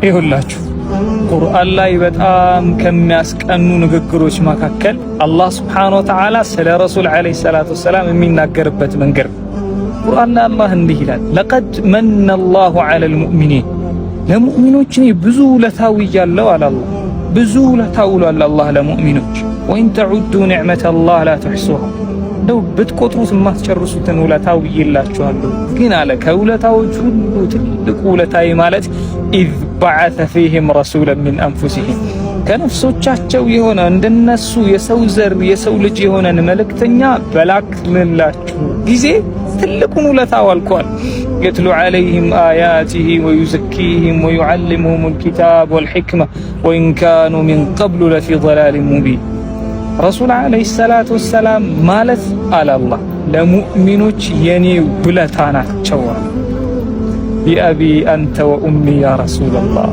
ይሁላችሁ ቁርአን ላይ በጣም ከሚያስቀኑ ንግግሮች መካከል አላህ ሱብሓነሁ ወተዓላ ስለ ረሱል ዓለይሂ ሰላቱ ወሰላም የሚናገርበት መንገድ ቁርአን ላይ አላህ እንዲህ ይላል፣ ለቀድ መነ አላሁ ዐለል ሙእሚኒን ለሙእሚኖች ብዙ ውለታ ውያለሁ አለ አላህ። ብዙ ውለታ ውሏል አላህ ለሙእሚኖች። ወኢን ተዑዱ ኒዕመተላህ ላ ተሕሱሃ እንደው ብትቆጥሩት የማትጨርሱትን ውለታ ውዬላችኋለሁ። ግን አለ ከውለታዎች ሁሉ ትልቁ ውለታዬ ማለት ኢዝ በዐሰ ፊህም ረሱለን ሚን አንፉሲሂም ከነፍሶቻቸው የሆነ እንደነሱ የሰው ዘር የሰው ልጅ የሆነን መልእክተኛ በላክንላችሁ ጊዜ ትልቁን ውለታ ዋልኳል። የትሉ ዐለይሂም አያቲሂ ወዩዘኪሂም ወዩዐልሙሁሙል ኪታብ ወልሒክማ ወኢን ካኑ ሚን ቀብሉ ለፊ ضላሊን ሙቢን። ረሱል ዐለይሂ ሰላቱ ወሰላም ማለት አለ አላህ ለሙእሚኖች የኔ ውለታ ናቸው። ቢአቢ አንተ ወኡሚ ያ ረሱለላህ